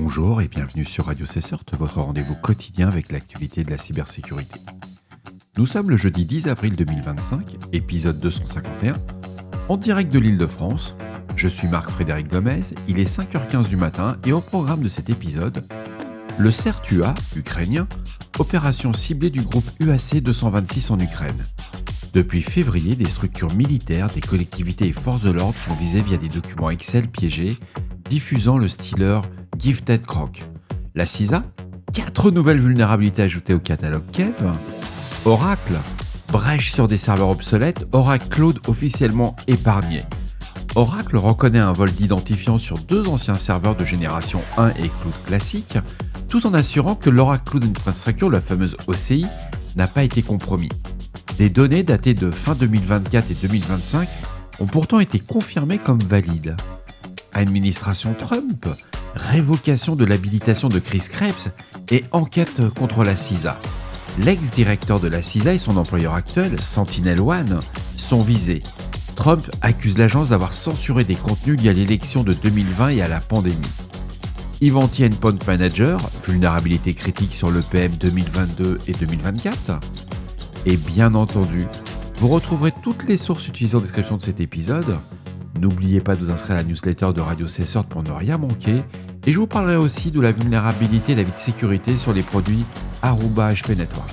Bonjour et bienvenue sur Radio Cessort, votre rendez-vous quotidien avec l'actualité de la cybersécurité. Nous sommes le jeudi 10 avril 2025, épisode 251, en direct de l'Île-de-France. Je suis Marc-Frédéric Gomez, il est 5h15 du matin et au programme de cet épisode, le CERT-UA, ukrainien, opération ciblée du groupe UAC 226 en Ukraine. Depuis février, des structures militaires, des collectivités et forces de l'ordre sont visées via des documents Excel piégés, diffusant le stealer Gifted Croc. La CISA, 4 nouvelles vulnérabilités ajoutées au catalogue Kev. Oracle, brèche sur des serveurs obsolètes, Oracle Cloud officiellement épargné. Oracle reconnaît un vol d'identifiant sur 2 anciens serveurs de génération 1 et Cloud classique, tout en assurant que l'Oracle Cloud Infrastructure, la fameuse OCI, n'a pas été compromis. Des données datées de fin 2024 et 2025 ont pourtant été confirmées comme valides. Administration Trump, révocation de l'habilitation de Chris Krebs et enquête contre la CISA. L'ex-directeur de la CISA et son employeur actuel, SentinelOne, sont visés. Trump accuse l'agence d'avoir censuré des contenus liés à l'élection de 2020 et à la pandémie. Ivanti Endpoint Manager, vulnérabilité critique sur le PM 2022 et 2024. Et bien entendu, vous retrouverez toutes les sources utilisées en description de cet épisode. N'oubliez pas de vous inscrire à la newsletter de Radio Cessort pour ne rien manquer. Et je vous parlerai aussi de la vulnérabilité et la vie de sécurité sur les produits Aruba HP Network.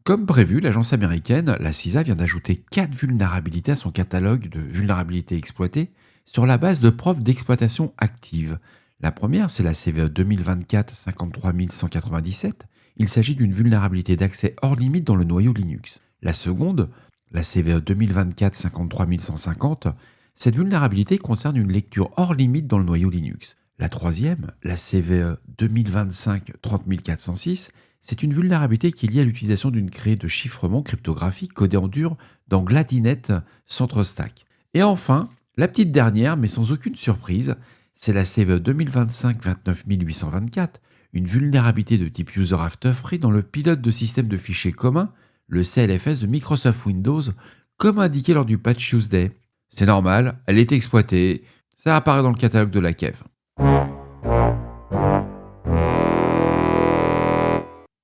Comme prévu, l'agence américaine, la CISA, vient d'ajouter 4 vulnérabilités à son catalogue de vulnérabilités exploitées sur la base de preuves d'exploitation actives. La première, c'est la CVE 2024-53197. Il s'agit d'une vulnérabilité d'accès hors limite dans le noyau Linux. La seconde, la CVE 2024-53150, cette vulnérabilité concerne une lecture hors limite dans le noyau Linux. La troisième, la CVE 2025-30406, c'est une vulnérabilité qui est liée à l'utilisation d'une clé de chiffrement cryptographique codée en dur dans Gladinet CentreStack. Et enfin, la petite dernière, mais sans aucune surprise, c'est la CVE 2025-29824, une vulnérabilité de type User After Free dans le pilote de système de fichiers commun, le CLFS de Microsoft Windows, comme indiqué lors du patch Tuesday. C'est normal, elle est exploitée, ça apparaît dans le catalogue de la Kev.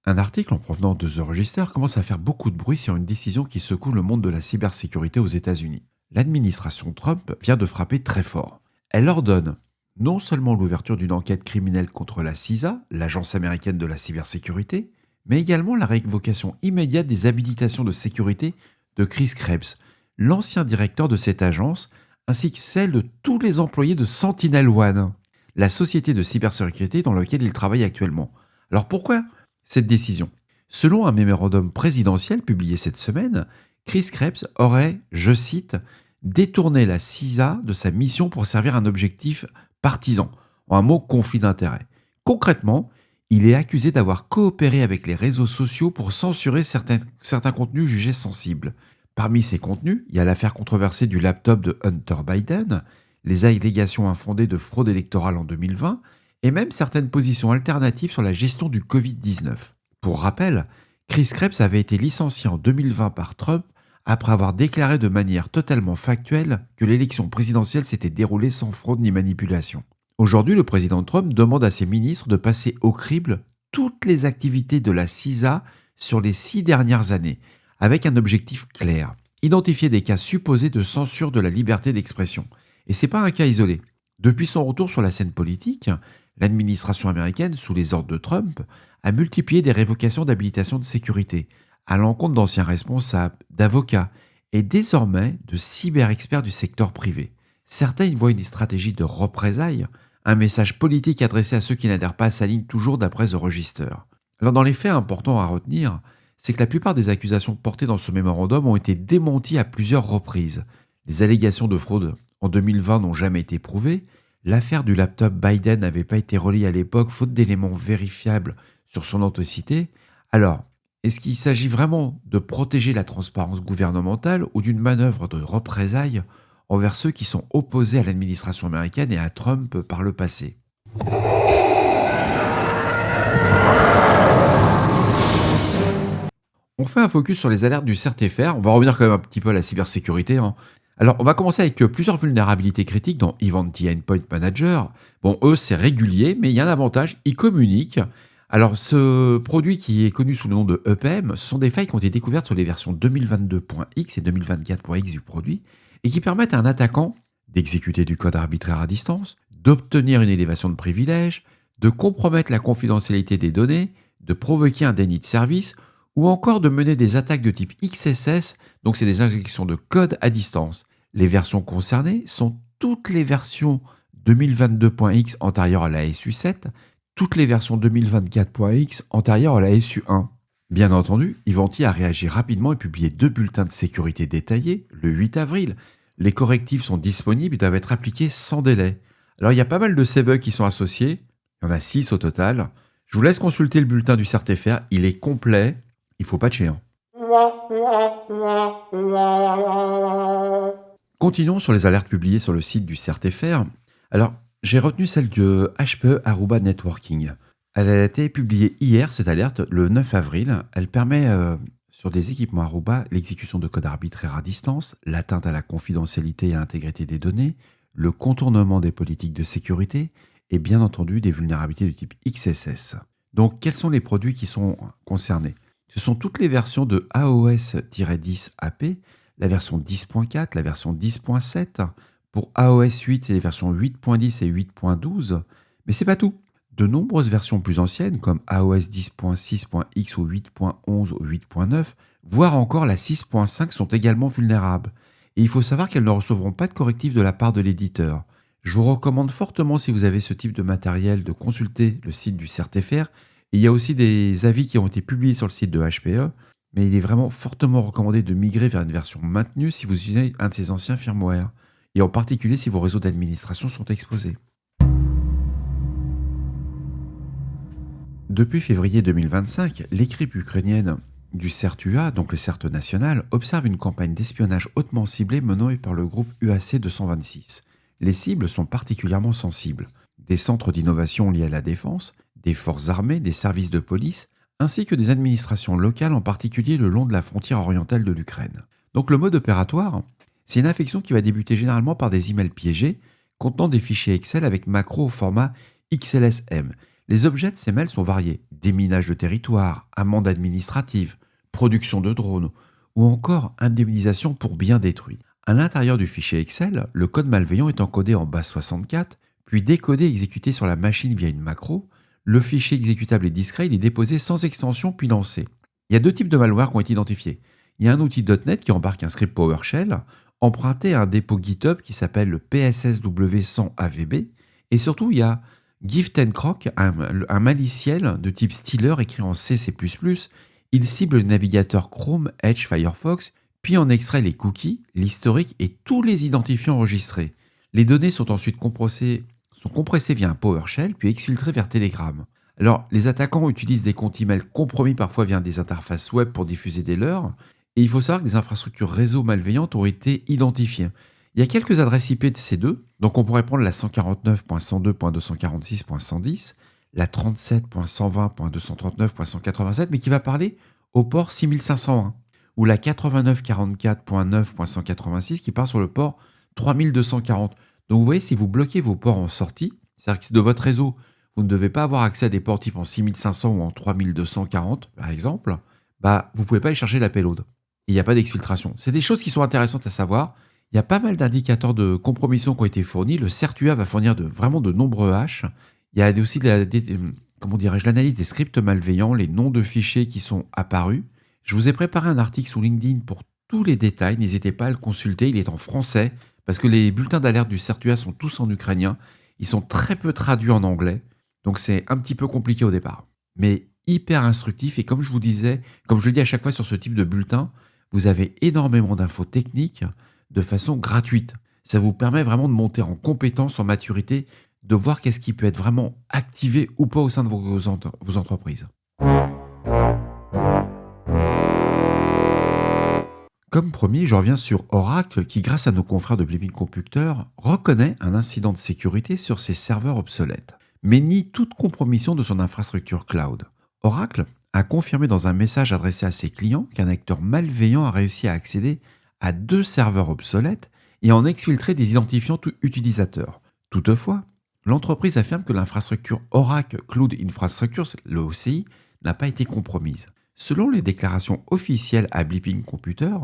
Un article en provenance de The Register commence à faire beaucoup de bruit sur une décision qui secoue le monde de la cybersécurité aux États-Unis. L'administration Trump vient de frapper très fort. Elle ordonne non seulement l'ouverture d'une enquête criminelle contre la CISA, l'agence américaine de la cybersécurité, mais également la révocation immédiate des habilitations de sécurité de Chris Krebs, l'ancien directeur de cette agence, ainsi que celle de tous les employés de SentinelOne, la société de cybersécurité dans laquelle il travaille actuellement. Alors pourquoi cette décision ? Selon un mémorandum présidentiel publié cette semaine, Chris Krebs aurait, je cite, détourné la CISA de sa mission pour servir un objectif partisan, en un mot conflit d'intérêts. Concrètement, il est accusé d'avoir coopéré avec les réseaux sociaux pour censurer certains contenus jugés sensibles. Parmi ces contenus, il y a l'affaire controversée du laptop de Hunter Biden, les allégations infondées de fraude électorale en 2020 et même certaines positions alternatives sur la gestion du Covid-19. Pour rappel, Chris Krebs avait été licencié en 2020 par Trump après avoir déclaré de manière totalement factuelle que l'élection présidentielle s'était déroulée sans fraude ni manipulation. Aujourd'hui, le président Trump demande à ses ministres de passer au crible toutes les activités de la CISA sur les 6 dernières années, avec un objectif clair, identifier des cas supposés de censure de la liberté d'expression. Et ce n'est pas un cas isolé. Depuis son retour sur la scène politique, l'administration américaine, sous les ordres de Trump, a multiplié des révocations d'habilitation de sécurité, à l'encontre d'anciens responsables, d'avocats et désormais de cyber-experts du secteur privé. Certains y voient une stratégie de représailles, un message politique adressé à ceux qui n'adhèrent pas à sa ligne toujours d'après The Register. Alors dans les faits importants à retenir, c'est que la plupart des accusations portées dans ce mémorandum ont été démenties à plusieurs reprises. Les allégations de fraude en 2020 n'ont jamais été prouvées, l'affaire du laptop Biden n'avait pas été relayée à l'époque faute d'éléments vérifiables sur son authenticité. Alors, est-ce qu'il s'agit vraiment de protéger la transparence gouvernementale ou d'une manœuvre de représailles envers ceux qui sont opposés à l'administration américaine et à Trump par le passé ? On fait un focus sur les alertes du CERT-FR. On va revenir quand même un petit peu à la cybersécurité. Alors, on va commencer avec plusieurs vulnérabilités critiques dans Ivanti Endpoint Manager. Bon, eux, c'est régulier, mais il y a un avantage, ils communiquent. Alors, ce produit qui est connu sous le nom de EPM, ce sont des failles qui ont été découvertes sur les versions 2022.x et 2024.x du produit et qui permettent à un attaquant d'exécuter du code arbitraire à distance, d'obtenir une élévation de privilèges, de compromettre la confidentialité des données, de provoquer un déni de service ou encore de mener des attaques de type XSS, donc c'est des injections de code à distance. Les versions concernées sont toutes les versions 2022.x antérieures à la SU7, toutes les versions 2024.x antérieures à la SU1. Bien entendu, Ivanti a réagi rapidement et publié 2 bulletins de sécurité détaillés le 8 avril. Les correctifs sont disponibles et doivent être appliqués sans délai. Alors il y a pas mal de ces bugs qui sont associés, il y en a 6 au total. Je vous laisse consulter le bulletin du CertFR, il est complet, il faut patcher. Continuons sur les alertes publiées sur le site du CertFR. Alors, j'ai retenu celle de HPE Aruba Networking. Elle a été publiée hier, cette alerte, le 9 avril. Elle permet, sur des équipements Aruba, l'exécution de codes arbitraires à distance, l'atteinte à la confidentialité et à l'intégrité des données, le contournement des politiques de sécurité et bien entendu des vulnérabilités de type XSS. Donc, quels sont les produits qui sont concernés? Ce sont toutes les versions de AOS-10 AP, la version 10.4, la version 10.7. Pour AOS 8, c'est les versions 8.10 et 8.12. Mais c'est pas tout. De nombreuses versions plus anciennes, comme AOS 10.6.x ou 8.11 ou 8.9, voire encore la 6.5, sont également vulnérables. Et il faut savoir qu'elles ne recevront pas de correctifs de la part de l'éditeur. Je vous recommande fortement, si vous avez ce type de matériel, de consulter le site du CertFR. Et il y a aussi des avis qui ont été publiés sur le site de HPE, mais il est vraiment fortement recommandé de migrer vers une version maintenue si vous utilisez un de ces anciens firmware, et en particulier si vos réseaux d'administration sont exposés. Depuis février 2025, l'équipe ukrainienne du CERT-UA, donc le CERT national, observe une campagne d'espionnage hautement ciblée menée par le groupe UAC 226. Les cibles sont particulièrement sensibles. Des centres d'innovation liés à la défense, des forces armées, des services de police, ainsi que des administrations locales, en particulier le long de la frontière orientale de l'Ukraine. Donc le mode opératoire, c'est une infection qui va débuter généralement par des emails piégés contenant des fichiers Excel avec macro au format XLSM. Les objets de ces mails sont variés: déminage de territoire, amende administrative, production de drones ou encore indemnisation pour biens détruits. À l'intérieur du fichier Excel, le code malveillant est encodé en base 64, puis décodé et exécuté sur la machine via une macro. Le fichier exécutable est discret, il est déposé sans extension puis lancé. Il y a 2 types de malware qui ont été identifiés. Il y a un outil .NET qui embarque un script PowerShell emprunté à un dépôt GitHub qui s'appelle le PSSW100AVB. Et surtout, il y a Gift&Croc, un maliciel de type Stealer écrit en C++. Il cible le navigateur Chrome, Edge, Firefox, puis en extrait les cookies, l'historique et tous les identifiants enregistrés. Les données sont ensuite compressées via un PowerShell, puis exfiltrées vers Telegram. Alors, les attaquants utilisent des comptes email compromis parfois via des interfaces web pour diffuser des leurs, et il faut savoir que des infrastructures réseau malveillantes ont été identifiées. Il y a quelques adresses IP de ces deux, donc on pourrait prendre la 149.102.246.110, la 37.120.239.187, mais qui va parler au port 6501, ou la 89.44.9.186 qui part sur le port 3240. Donc vous voyez, si vous bloquez vos ports en sortie, c'est-à-dire que de votre réseau, vous ne devez pas avoir accès à des ports type en 6500 ou en 3240 par exemple, vous ne pouvez pas aller chercher la payload. Il n'y a pas d'exfiltration. C'est des choses qui sont intéressantes à savoir. Il y a pas mal d'indicateurs de compromission qui ont été fournis. Le CERT-UA va fournir vraiment de nombreux hashes. Il y a aussi l'analyse des scripts malveillants, les noms de fichiers qui sont apparus. Je vous ai préparé un article sur LinkedIn pour tous les détails. N'hésitez pas à le consulter. Il est en français parce que les bulletins d'alerte du CERT-UA sont tous en ukrainien. Ils sont très peu traduits en anglais. Donc c'est un petit peu compliqué au départ. Mais hyper instructif. Et comme je vous disais, comme je le dis à chaque fois sur ce type de bulletin, vous avez énormément d'infos techniques de façon gratuite. Ça vous permet vraiment de monter en compétence, en maturité, de voir qu'est-ce qui peut être vraiment activé ou pas au sein de vos entreprises. Comme promis, je reviens sur Oracle qui, grâce à nos confrères de Blaming Computer, reconnaît un incident de sécurité sur ses serveurs obsolètes, mais nie toute compromission de son infrastructure cloud. Oracle a confirmé dans un message adressé à ses clients qu'un acteur malveillant a réussi à accéder à 2 serveurs obsolètes et en exfiltrer des identifiants utilisateurs. Toutefois, l'entreprise affirme que l'infrastructure Oracle Cloud Infrastructure, le OCI, n'a pas été compromise. Selon les déclarations officielles à Blipping Computer,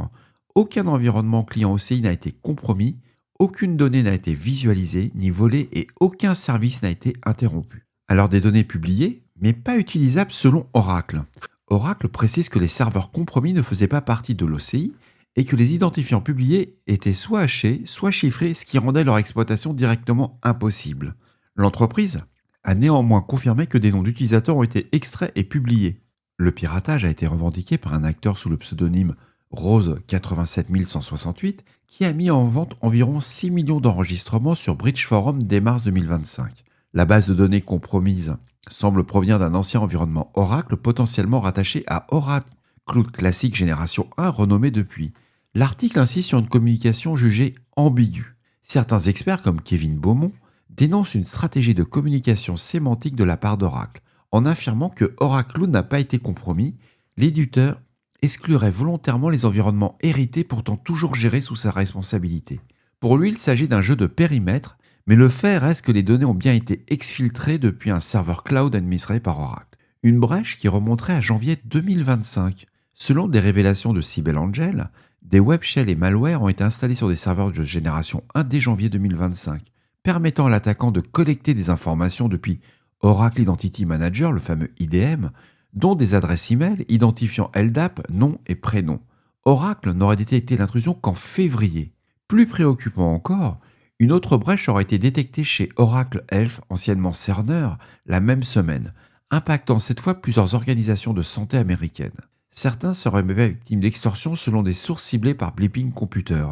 aucun environnement client OCI n'a été compromis, aucune donnée n'a été visualisée ni volée et aucun service n'a été interrompu. Alors des données publiées, mais pas utilisables selon Oracle. Oracle précise que les serveurs compromis ne faisaient pas partie de l'OCI et que les identifiants publiés étaient soit hachés, soit chiffrés, ce qui rendait leur exploitation directement impossible. L'entreprise a néanmoins confirmé que des noms d'utilisateurs ont été extraits et publiés. Le piratage a été revendiqué par un acteur sous le pseudonyme Rose 87168 qui a mis en vente environ 6 millions d'enregistrements sur Bridge Forum dès mars 2025. La base de données compromise semble provenir d'un ancien environnement Oracle potentiellement rattaché à Oracle Cloud Classic Génération 1 renommé depuis. L'article insiste sur une communication jugée ambiguë. Certains experts comme Kevin Beaumont dénoncent une stratégie de communication sémantique de la part d'Oracle. En affirmant que Oracle Cloud n'a pas été compromis, l'éditeur exclurait volontairement les environnements hérités pourtant toujours gérés sous sa responsabilité. Pour lui, il s'agit d'un jeu de périmètre, mais le fait reste que les données ont bien été exfiltrées depuis un serveur cloud administré par Oracle. Une brèche qui remonterait à janvier 2025. Selon des révélations de Cybelle Angel, des web shells et malwares ont été installés sur des serveurs de génération 1 dès janvier 2025, permettant à l'attaquant de collecter des informations depuis Oracle Identity Manager, le fameux IDM, dont des adresses e-mail identifiant LDAP, nom et prénom. Oracle n'aurait détecté l'intrusion qu'en février. Plus préoccupant encore, une autre brèche aurait été détectée chez Oracle Health, anciennement Cerner, la même semaine, impactant cette fois plusieurs organisations de santé américaines. Certains seraient victimes d'extorsion selon des sources ciblées par Blipping Computer.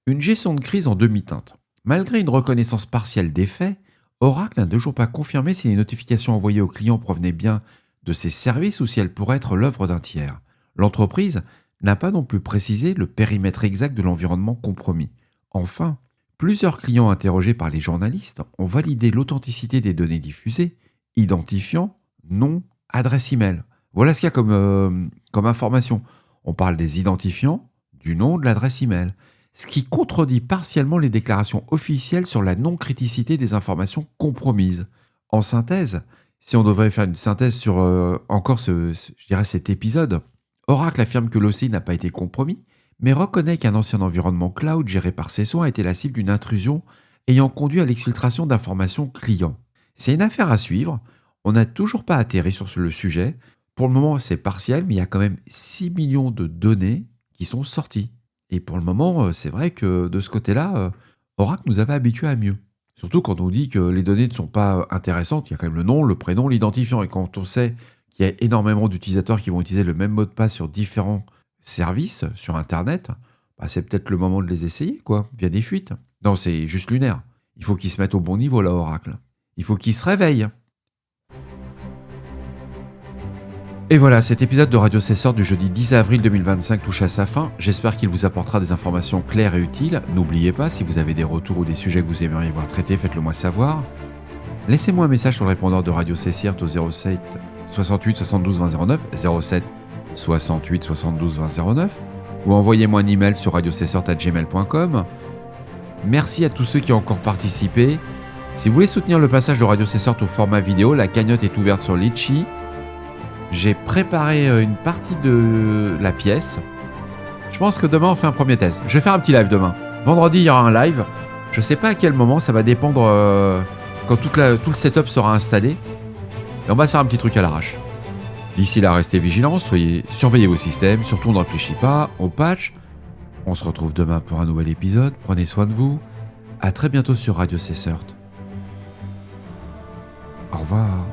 Une gestion de crise en demi-teinte. Malgré une reconnaissance partielle des faits, Oracle n'a toujours pas confirmé si les notifications envoyées aux clients provenaient bien de ses services ou si elles pourraient être l'œuvre d'un tiers. L'entreprise n'a pas non plus précisé le périmètre exact de l'environnement compromis. Enfin, plusieurs clients interrogés par les journalistes ont validé l'authenticité des données diffusées, identifiant nom, adresse email. Voilà ce qu'il y a comme information. On parle des identifiants, du nom, de l'adresse email. Ce qui contredit partiellement les déclarations officielles sur la non-criticité des informations compromises. En synthèse, si on devrait faire une synthèse sur cet épisode, Oracle affirme que l'OCI n'a pas été compromis, mais reconnaît qu'un ancien environnement cloud géré par ses soins a été la cible d'une intrusion ayant conduit à l'exfiltration d'informations clients. C'est une affaire à suivre, on n'a toujours pas atterri sur le sujet. Pour le moment, c'est partiel, mais il y a quand même 6 millions de données qui sont sorties. Et pour le moment, c'est vrai que de ce côté-là, Oracle nous avait habitués à mieux. Surtout quand on dit que les données ne sont pas intéressantes, il y a quand même le nom, le prénom, l'identifiant. Et quand on sait qu'il y a énormément d'utilisateurs qui vont utiliser le même mot de passe sur différents services sur Internet, c'est peut-être le moment de les essayer, via des fuites. Non, c'est juste lunaire. Il faut qu'ils se mettent au bon niveau, là, Oracle. Il faut qu'ils se réveillent. Et voilà, cet épisode de Radio Cesseur du jeudi 10 avril 2025 touche à sa fin. J'espère qu'il vous apportera des informations claires et utiles. N'oubliez pas, si vous avez des retours ou des sujets que vous aimeriez voir traités, faites-le moi savoir. Laissez-moi un message sur le répondeur de Radio Cesseur au 07 68 72 20 09, 07 68 72 20 09, ou envoyez-moi un email sur radiocesseur@gmail.com. Merci à tous ceux qui ont encore participé. Si vous voulez soutenir le passage de Radio Cesseur au format vidéo, la cagnotte est ouverte sur Litchi. J'ai préparé une partie de la pièce. Je pense que demain, on fait un premier test. Je vais faire un petit live demain. Vendredi, il y aura un live. Je ne sais pas à quel moment, ça va dépendre quand tout le setup sera installé. Et on va faire un petit truc à l'arrache. D'ici là, restez vigilants, surveillez vos systèmes. Surtout, on ne réfléchit pas, on patch. On se retrouve demain pour un nouvel épisode. Prenez soin de vous. À très bientôt sur Radio Cesseur. Au revoir.